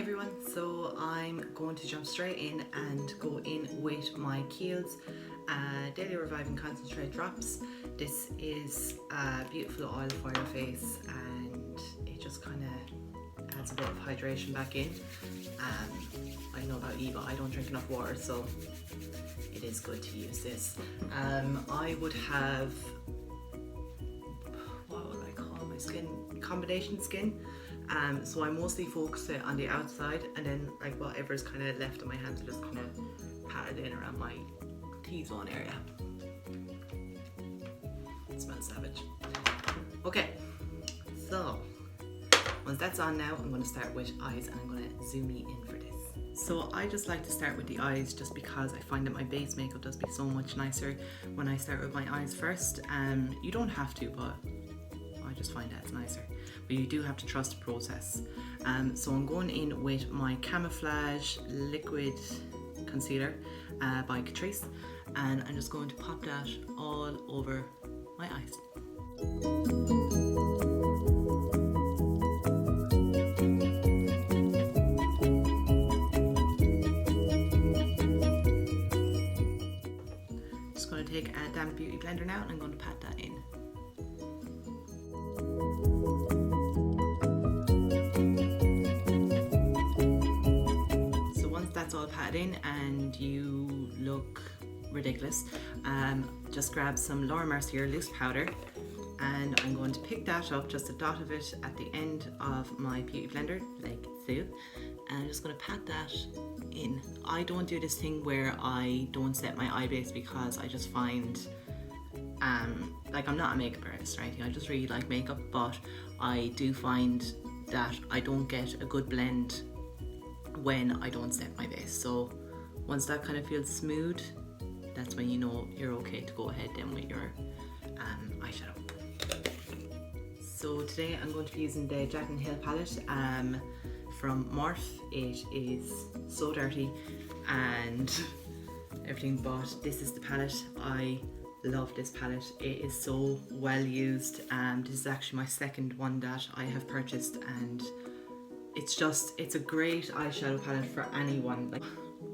everyone, so I'm going to jump straight in and go in with my Kiehl's Daily Reviving Concentrate Drops. This is a beautiful oil for your face and it just kind of adds a bit of hydration back in. I know about Eva, I don't drink enough water, so it is good to use this. I would have, what would I call my skin? Combination skin. So I mostly focus it on the outside, and then like whatever's kind of left on my hands, I just kind of pat it in around my T-zone area. It smells savage. Okay, so once that's on now, I'm going to start with eyes, and I'm going to zoom me in for this. So I just like to start with the eyes just because I find that my base makeup does be so much nicer when I start with my eyes first. You don't have to, but I just find that's nicer. But you do have to trust the process. So I'm going in with my Camouflage Liquid Concealer by Catrice, and I'm just going to pop that all over my eyes. Just going to take a damp beauty blender now, and I'm going to pat that in. That's all patted in and you look ridiculous. Just grab some Laura Mercier loose powder, and I'm going to pick that up, just a dot of it at the end of my beauty blender, like so, and I'm just going to pat that in. I don't do this thing where I don't set my eye base because I just find like I'm not a makeup artist or anything, I just really like makeup, but I do find that I don't get a good blend when I don't set my base. So once that kind of feels smooth, that's when you know you're okay to go ahead then with your eyeshadow. So today I'm going to be using the Jaclyn Hill palette from Morphe. It is so dirty and everything, but this is the palette. I love this palette. It is so well used. This is actually my second one that I have purchased, and it's a great eyeshadow palette for anyone. Like,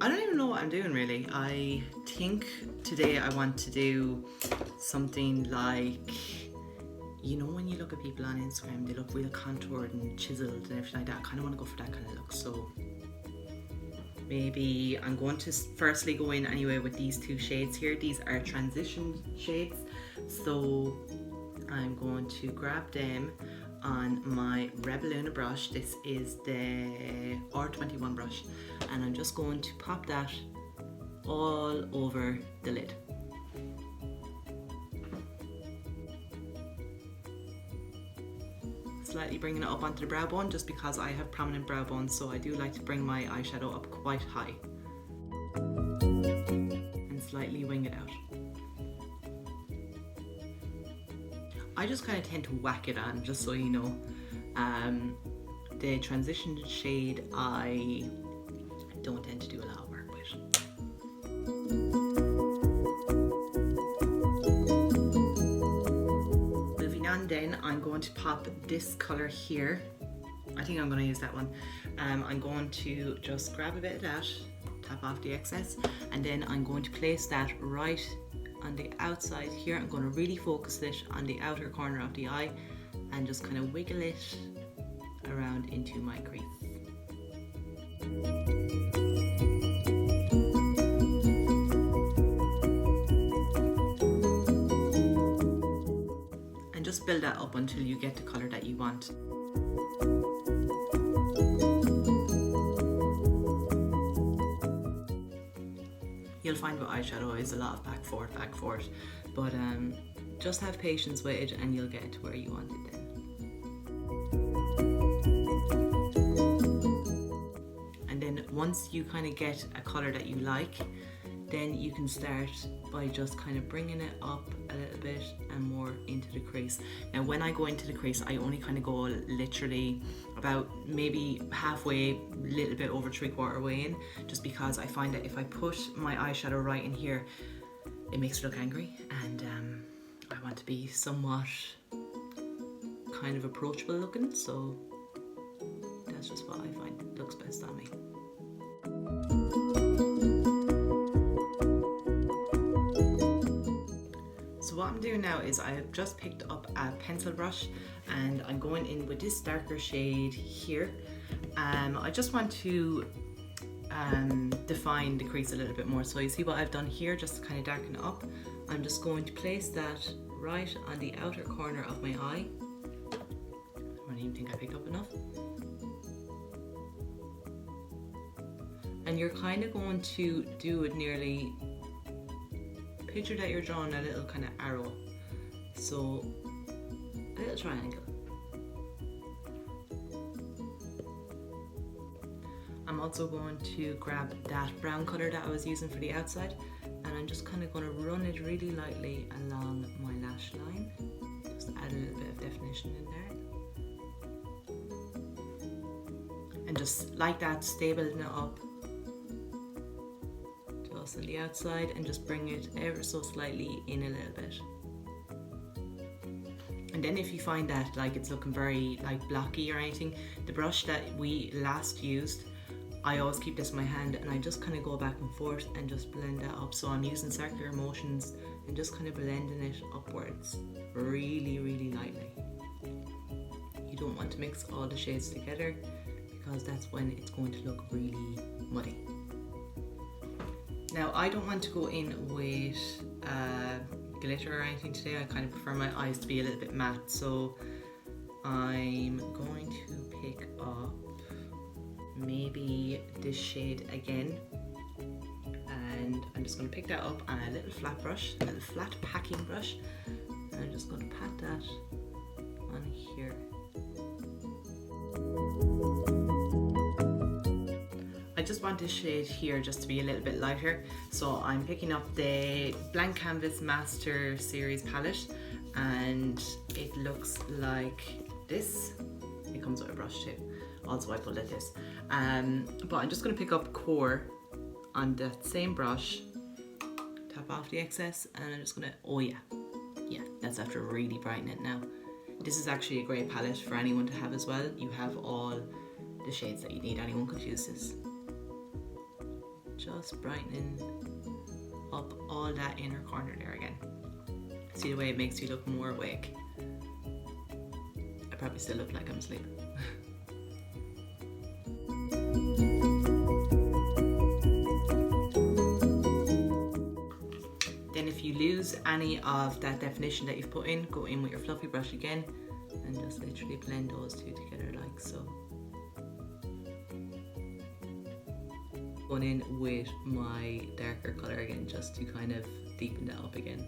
I don't even know what I'm doing really. I think today I want to do something like, you know when you look at people on Instagram, they look real contoured and chiseled and everything like that. I kind of want to go for that kind of look. So maybe I'm going to firstly go in anyway with these two shades here. These are transition shades. So I'm going to grab them on my Rebel Luna brush. This is the R21 brush, and I'm just going to pop that all over the lid. Slightly bringing it up onto the brow bone just because I have prominent brow bones, so I do like to bring my eyeshadow up quite high and slightly wing it out. I just kind of tend to whack it on, just so you know. The transition shade I don't tend to do a lot of work with. Moving on then, I'm going to pop this colour here. I think I'm going to use that one. I'm going to just grab a bit of that, tap off the excess, and then I'm going to place that right on the outside here. I'm going to really focus it on the outer corner of the eye and just kind of wiggle it around into my crease. And just build that up until you get the colour that you want. You'll find with eyeshadow is a lot of back forth, but just have patience with it and you'll get it to where you want it then. And then once you kind of get a colour that you like, then you can start by just kind of bringing it up a little bit and more into the crease. Now when I go into the crease, I only kind of go literally about maybe halfway, a little bit over 3/4 way in, just because I find that if I put my eyeshadow right in here, it makes it look angry, and I want to be somewhat kind of approachable looking, so that's just what I find looks best on me. So what I'm doing now is I have just picked up a pencil brush and I'm going in with this darker shade here. I just want to define the crease a little bit more. So you see what I've done here, just to kind of darken it up. I'm just going to place that right on the outer corner of my eye. I don't even think I picked up enough. And you're kind of going to do it nearly, picture that you're drawing a little kind of arrow. So a little triangle. I'm also going to grab that brown colour that I was using for the outside, and I'm just kind of going to run it really lightly along my lash line. Just add a little bit of definition in there. And just like that, stay building it up. Just on the outside, and just bring it ever so slightly in a little bit. And then if you find that like it's looking very like blocky or anything, the brush that we last used, I always keep this in my hand and I just kind of go back and forth and just blend that up. So I'm using circular motions and just kind of blending it upwards really, really lightly. You don't want to mix all the shades together because that's when it's going to look really muddy. Now I don't want to go in with glitter or anything today. I kind of prefer my eyes to be a little bit matte, so I'm going to pick up maybe this shade again, and I'm just going to pick that up on a little flat brush, a little flat packing brush, and I'm just going to pat that on here. I just want this shade here just to be a little bit lighter, so I'm picking up the Blank Canvas Master Series palette, and it looks like this. It comes with a brush too, also I pulled at this. But I'm just going to pick up Core on that same brush, tap off the excess, and I'm just going to, oh yeah, that's after really brightening it now. This is actually a great palette for anyone to have as well. You have all the shades that you need, anyone could use this. Just brightening up all that inner corner there again. See the way it makes you look more awake? I probably still look like I'm asleep. Then if you lose any of that definition that you've put in, go in with your fluffy brush again and just literally blend those two together like so. Going in with my darker colour again just to kind of deepen that up again.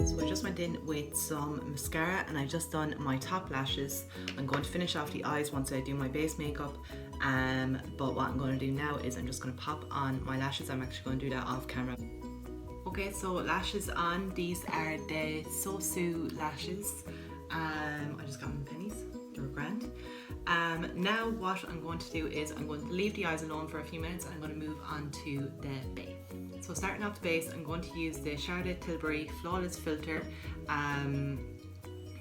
So I just went in with some mascara and I just done my top lashes. I'm going to finish off the eyes once I do my base makeup, but what I'm going to do now is I'm just going to pop on my lashes. I'm actually going to do that off camera. Okay, so lashes on. These are the Sosu lashes. I just got them in pennies, they were grand. Now what I'm going to do is I'm going to leave the eyes alone for a few minutes and I'm going to move on to the base. So starting off the base, I'm going to use the Charlotte Tilbury Flawless Filter.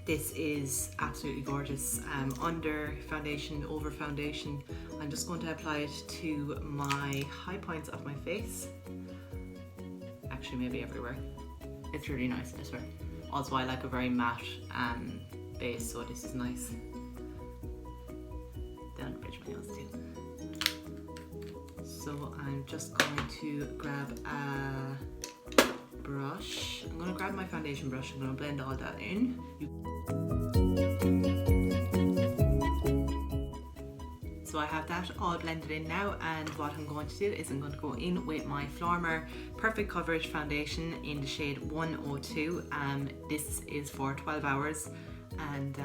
This is absolutely gorgeous. Under foundation, over foundation. I'm just going to apply it to my high points of my face. Actually, maybe everywhere. It's really nice, I swear. Also, I like a very matte base, so this is nice. Down the bridge of my nose too. So I'm just going to grab a brush. I'm going to grab my foundation brush. I'm going to blend all that in. So I have that all blended in now, and what I'm going to do is I'm going to go in with my Flormer Perfect Coverage Foundation in the shade 102. This is for 12 hours and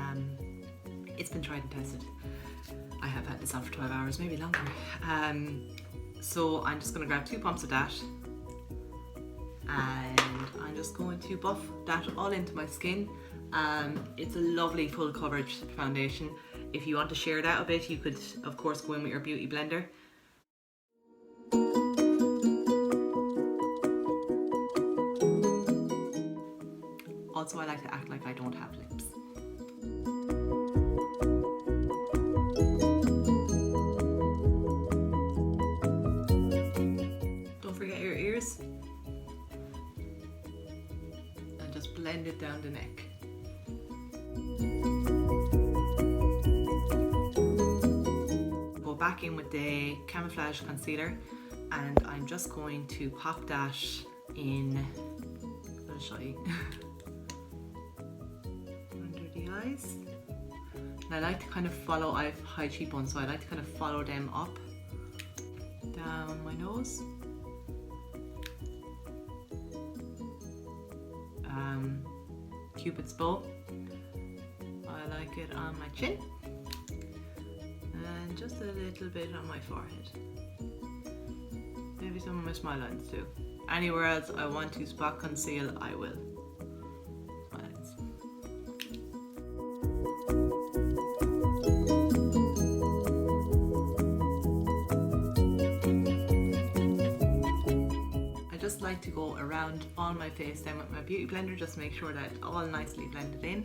it's been tried and tested. I have had this on for 12 hours, maybe longer. So I'm just going to grab 2 pumps of that and I'm just going to buff that all into my skin. It's a lovely full coverage foundation. If you want to share it out a bit, you could of course go in with your beauty blender. Also, I like to act like I don't have lips. back in with the Camouflage Concealer, and I'm just going to pop that in, I'll show you, under the eyes. And I like to kind of follow, I have high cheekbones, so I like to kind of follow them up, down my nose. Cupid's bow. I like it on my chin. And just a little bit on my forehead. Maybe some of my smile lines too. Anywhere else I want to spot conceal, I will. Smile lines. I just like to go around on my face then with my beauty blender, just to make sure that it's all nicely blended in.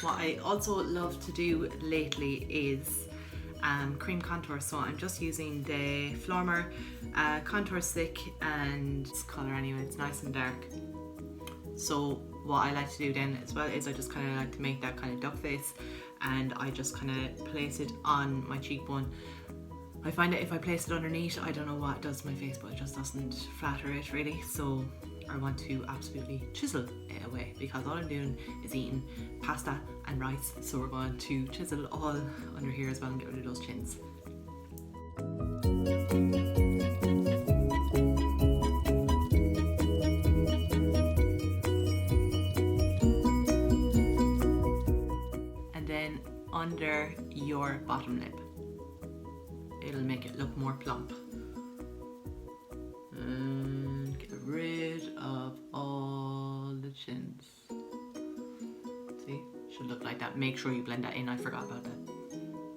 What I also love to do lately is cream contour, so I'm just using the Flormer Contour Stick, and this colour anyway, it's nice and dark. So what I like to do then as well is I just kind of like to make that kind of duck face, and I just kind of place it on my cheekbone. I find that if I place it underneath, I don't know what it does to my face, but it just doesn't flatter it really, so I want to absolutely chisel it away, because all I'm doing is eating pasta and rice, so we're going to chisel all under here as well and get rid of those chins. And then under your bottom lip, it'll make it look more plump. And get rid of all the chins. See, should look like that. Make sure you blend that in. I forgot about that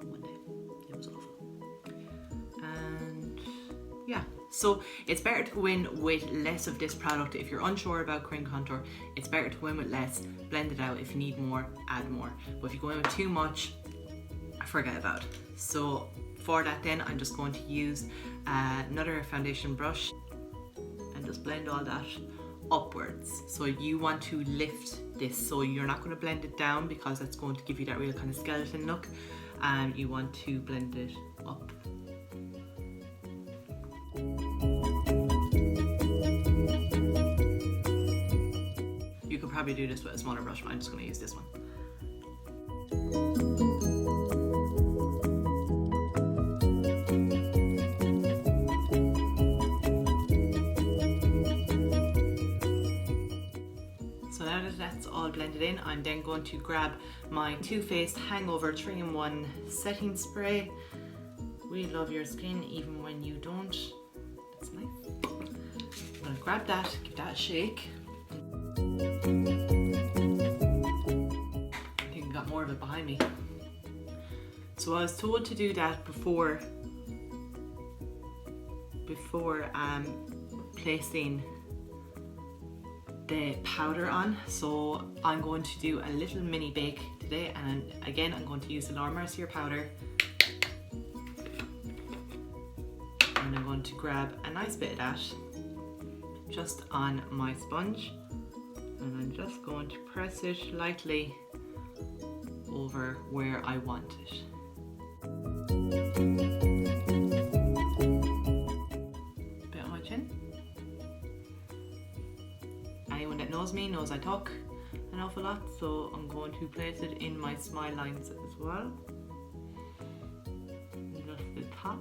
one day. It was awful. And yeah, so it's better to go in with less of this product. If you're unsure about cream contour, it's better to go in with less, blend it out. If you need more, add more. But if you go in with too much, forget about it. So for that then, I'm just going to use another foundation brush and just blend all that upwards. So you want to lift this, so you're not going to blend it down because that's going to give you that real kind of skeleton look. You want to blend it up. You could probably do this with a smaller brush, but I'm just going to use this one. That's all blended in. I'm then going to grab my Too Faced Hangover 3-in-1 setting spray. We love your skin even when you don't. That's nice. I'm going to grab that, give that a shake. I think I got more of it behind me. So I was told to do that before placing the powder on. So I'm going to do a little mini bake today, and again I'm going to use the Laura Mercier powder, and I'm going to grab a nice bit of that just on my sponge, and I'm just going to press it lightly over where I want it. Bit on my chin. Anyone that knows me knows I talk an awful lot, so I'm going to place it in my smile lines as well. Just the top.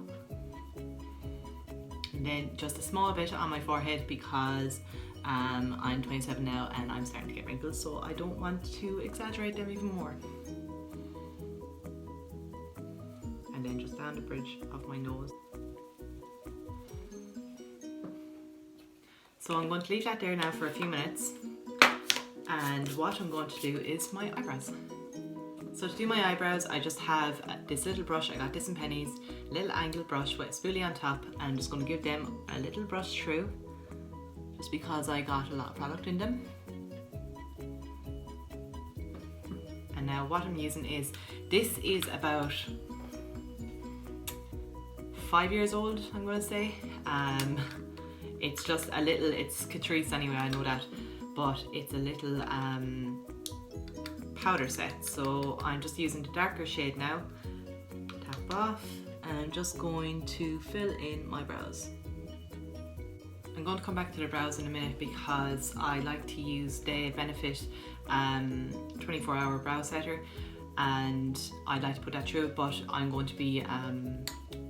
And then just a small bit on my forehead, because I'm 27 now and I'm starting to get wrinkles, so I don't want to exaggerate them even more. And then just down the bridge of my nose. So I'm going to leave that there now for a few minutes, and what I'm going to do is my eyebrows. So to do my eyebrows, I just have this little brush. I got this in Penneys, little angled brush with a spoolie on top, and I'm just going to give them a little brush through, just because I got a lot of product in them. And now what I'm using is, this is about 5 years old, I'm going to say. It's just a little, it's Catrice anyway, I know that, but it's a little powder set. So I'm just using the darker shade now. Tap off, and I'm just going to fill in my brows. I'm going to come back to the brows in a minute because I like to use the Benefit 24-hour brow setter, and I'd like to put that through, but I'm going to be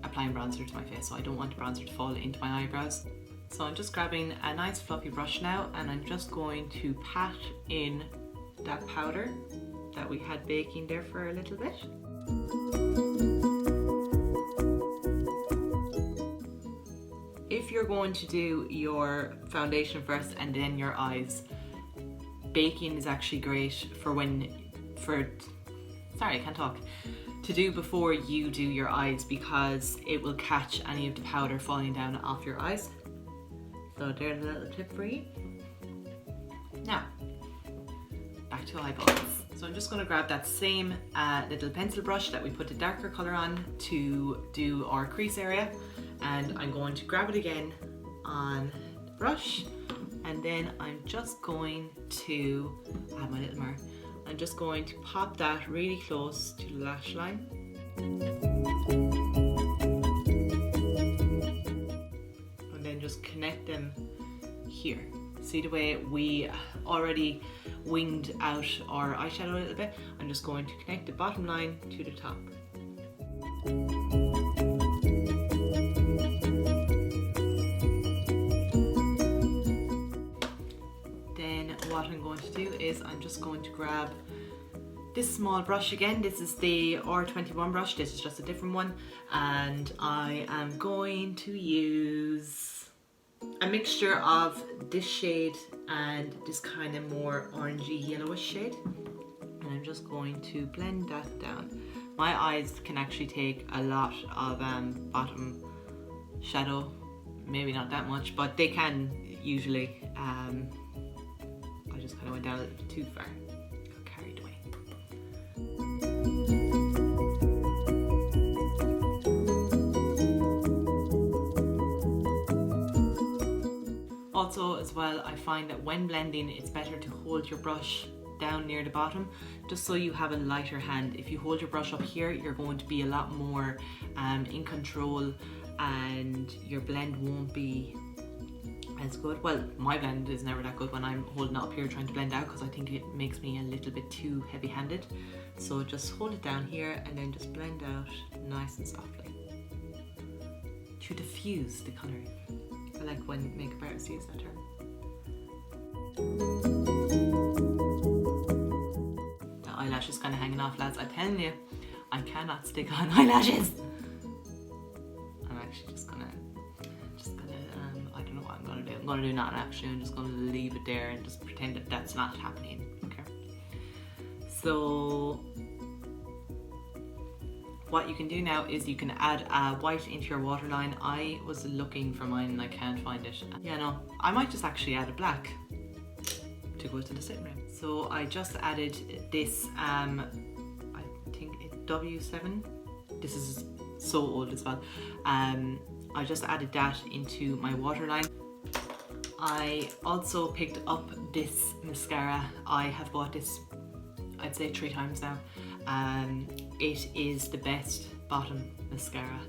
applying bronzer to my face, so I don't want the bronzer to fall into my eyebrows. So I'm just grabbing a nice fluffy brush now, and I'm just going to pat in that powder that we had baking there for a little bit. If you're going to do your foundation first and then your eyes, baking is actually great to do before you do your eyes, because it will catch any of the powder falling down off your eyes. So there's a little tip for you. Now, back to eyeballs. So I'm just going to grab that same little pencil brush that we put the darker colour on to do our crease area, and I'm going to grab it again on the brush, and then I'm just going to add my little mark. I'm just going to pop that really close to the lash line. And then just connect them here. See the way we already winged out our eyeshadow a little bit? I'm just going to connect the bottom line to the top. Then what I'm going to do is I'm just going to grab this small brush again. This is the R21 brush, this is just a different one, and I am going to use a mixture of this shade and this kind of more orangey yellowish shade, and I'm just going to blend that down. My eyes can actually take a lot of bottom shadow, maybe not that much, but they can usually. I just kind of went down a little bit too far, got carried away. Also as well, I find that when blending it's better to hold your brush down near the bottom, just so you have a lighter hand. If you hold your brush up here, you're going to be a lot more in control, and your blend won't be as good. Well, my blend is never that good when I'm holding it up here trying to blend out, because I think it makes me a little bit too heavy-handed. So just hold it down here and then just blend out nice and softly to diffuse the colouring. I like when makeup artists use that term. The eyelashes kind of hanging off, lads. I'm telling you, I cannot stick on eyelashes. I'm actually just gonna I don't know what I'm gonna do. I'm gonna do nothing actually. I'm just gonna leave it there and just pretend that that's not happening. Okay. So what you can do now is you can add white into your waterline. I was looking for mine and I can't find it. Yeah, no, I might just actually add a black to go to the sitting room. So I just added this, I think it's W7. This is so old as well. I just added that into my waterline. I also picked up this mascara. I have bought this, I'd say 3 times now. It is the best bottom mascara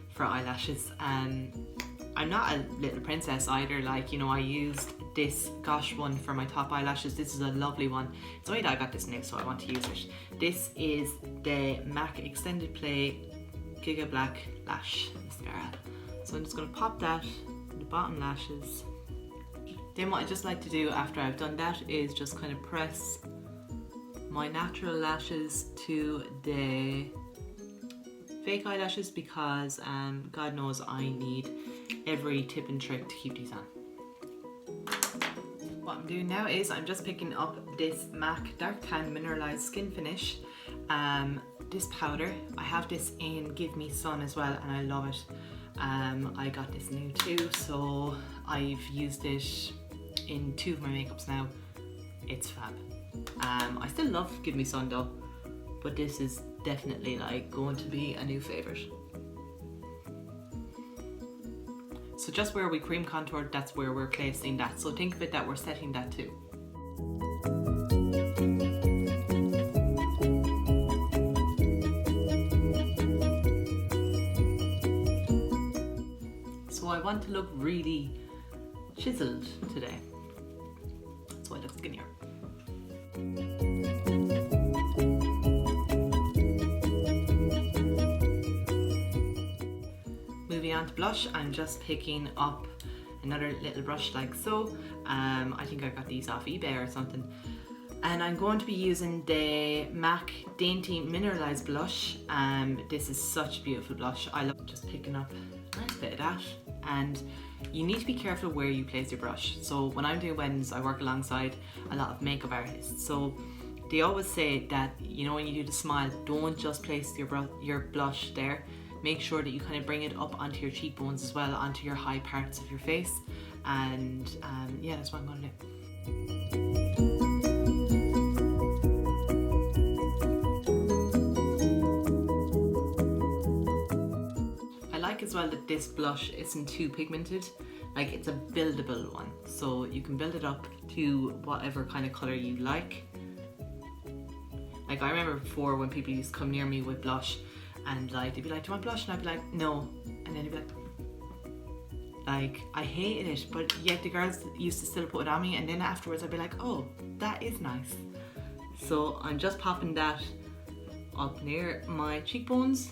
for eyelashes. I'm not a little princess either, like, you know, I used this Gosh one for my top eyelashes. This is a lovely one. It's only that I got this new, so I want to use it. This is the MAC Extended Play Giga Black Lash Mascara. So I'm just going to pop that in the bottom lashes. Then what I just like to do after I've done that is just kind of press my natural lashes to the fake eyelashes, because God knows I need every tip and trick to keep these on. What I'm doing now is I'm just picking up this MAC Dark Tan Mineralized Skin Finish. This powder, I have this in Give Me Sun as well, and I love it. I got this new too, so I've used it in 2 of my makeups now. It's fab. I still love Give Me Sun though, but this is definitely like going to be a new favourite. So just where we cream contoured, that's where we're placing that. So think of it that we're setting that too. So I want to look really chiseled today, so I look skinnier. Moving on to blush, I'm just picking up another little brush like so. I think I got these off eBay or something. And I'm going to be using the MAC Dainty Mineralized Blush. This is such a beautiful blush. I love just picking up a nice bit of that. And you need to be careful where you place your brush. So when I'm doing weddings, I work alongside a lot of makeup artists. So they always say that, you know, when you do the smile, don't just place your blush there. Make sure that you kind of bring it up onto your cheekbones as well, onto your high parts of your face. And yeah, that's what I'm going to do. As well that this blush isn't too pigmented, like it's a buildable one, so you can build it up to whatever kind of color you like. Like I remember before when people used to come near me with blush and like they'd be like, do you want blush? And I'd be like, no. And then they'd be like I hated it, but yet the girls used to still put it on me, and then afterwards I'd be like, oh, that is nice. So I'm just popping that up near my cheekbones.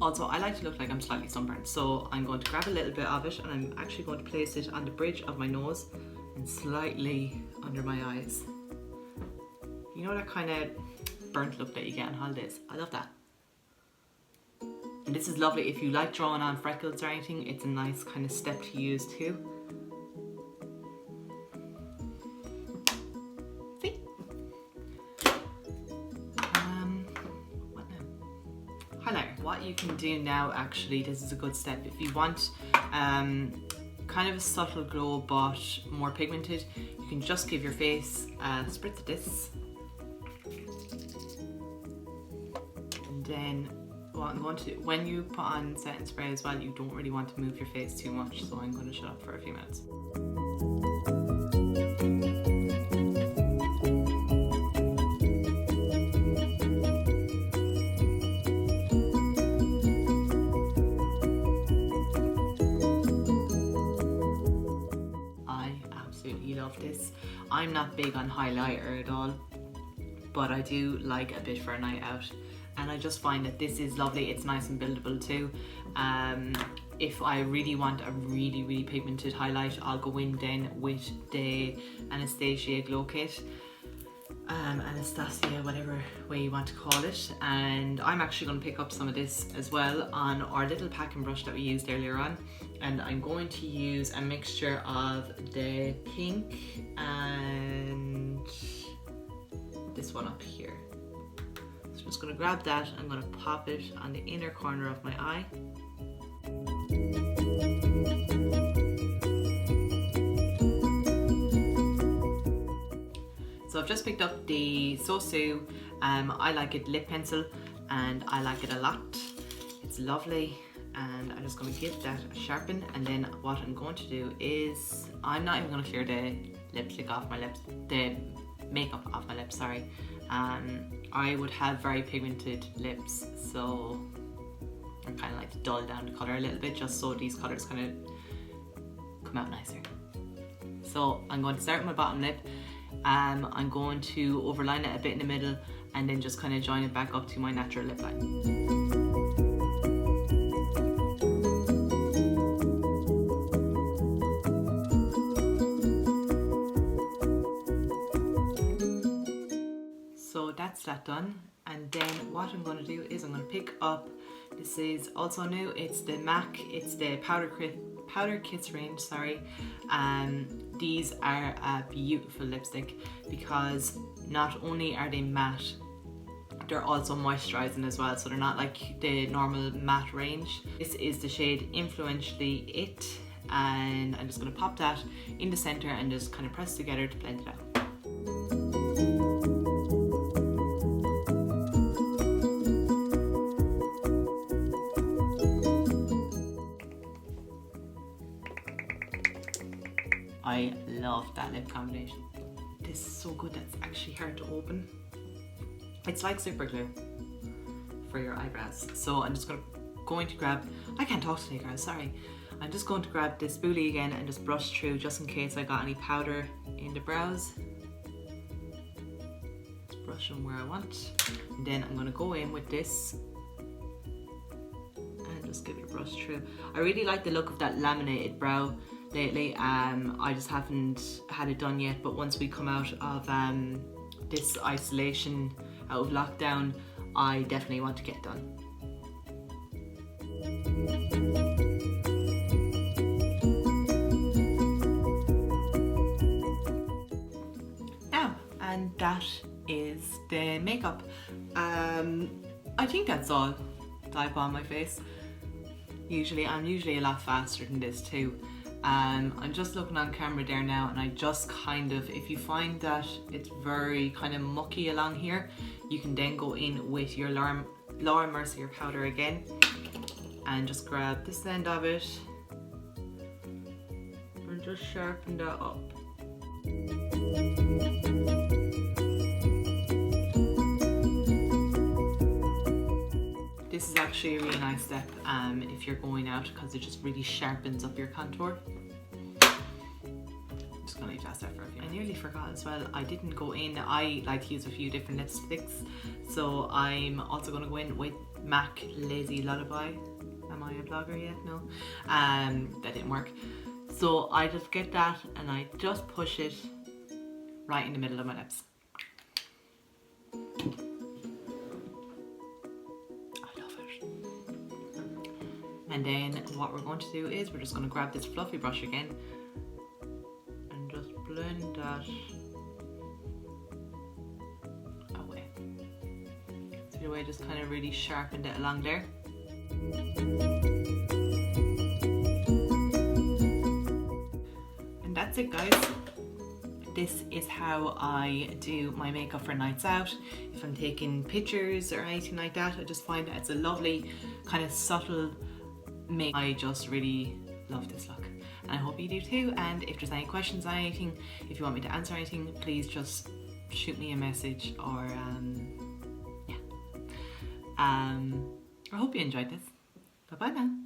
Also, I like to look like I'm slightly sunburned, so I'm going to grab a little bit of it and I'm actually going to place it on the bridge of my nose and slightly under my eyes. You know that kind of burnt look that you get on holidays? I love that. And this is lovely if you like drawing on freckles or anything. It's a nice kind of step to use too. What you can do now, actually, this is a good step. If you want kind of a subtle glow but more pigmented, you can just give your face a spritz of this. And then what I'm going to do, when you put on setting spray as well, you don't really want to move your face too much, so I'm going to shut up for a few minutes. Love this. I'm not big on highlighter at all, but I do like a bit for a night out, and I just find that this is lovely. It's nice and buildable too. If I really want a really pigmented highlight, I'll go in then with the Anastasia Glow Kit. Anastasia, whatever way you want to call it, and I'm actually going to pick up some of this as well on our little packing brush that we used earlier on, and I'm going to use a mixture of the pink and this one up here. So I'm just going to grab that, I'm going to pop it on the inner corner of my eye. So I've just picked up the Sosu, I like it lip pencil, and I like it a lot. It's lovely, and I'm just going to give that a sharpen, and then what I'm going to do is, I'm not even going to clear the lipstick off my lips, the makeup off my lips, sorry. I would have very pigmented lips, so I kind of like to dull down the colour a little bit, just so these colours kind of come out nicer. So I'm going to start with my bottom lip. I'm going to overline it a bit in the middle and then just kind of join it back up to my natural lip line. So that's that done, and then what I'm going to do is I'm going to pick up, this is also new, it's the MAC, it's the Powder Kiss range, sorry. These are a beautiful lipstick because not only are they matte, they're also moisturizing as well, so they're not like the normal matte range. This is the shade Influentially It, and I'm just going to pop that in the center and just kind of press together to blend it out. I love that lip combination. this is so good that's actually hard to open. It's like super glue for your eyebrows. So I'm just going to grab, I can't talk today guys, sorry. I'm just going to grab this spoolie again and just brush through just in case I got any powder in the brows. Just brush them where I want. And then I'm going to go in with this and just give it a brush through. I really like the look of that laminated brow lately. I just haven't had it done yet, but once we come out of this isolation, out of lockdown, I definitely want to get done. And that is the makeup. I think that's all that I put on my face. I'm usually a lot faster than this too. I'm just looking on camera there now, and I just kind of, if you find that it's very kind of mucky along here, you can then go in with your Laura Mercier powder again and just grab this end of it and just sharpen that up. This is actually a really nice step if you're going out, because it just really sharpens up your contour. I'm just gonna leave that there for a few. I nearly forgot as well, I didn't go in, I like to use a few different lipsticks, so I'm also gonna go in with MAC Lazy Lullaby. Am I a blogger yet? No. That didn't work. So I just get that and I just push it right in the middle of my lips. And then what we're going to do is we're just going to grab this fluffy brush again and just blend that away. See the way I just kind of really sharpened it along there. And that's it guys. This is how I do my makeup for nights out. If I'm taking pictures or anything like that, I just find that it's a lovely kind of subtle make. I just really love this look and I hope you do too. And if there's any questions on anything, if you want me to answer anything, please just shoot me a message or I hope you enjoyed this. Bye bye now.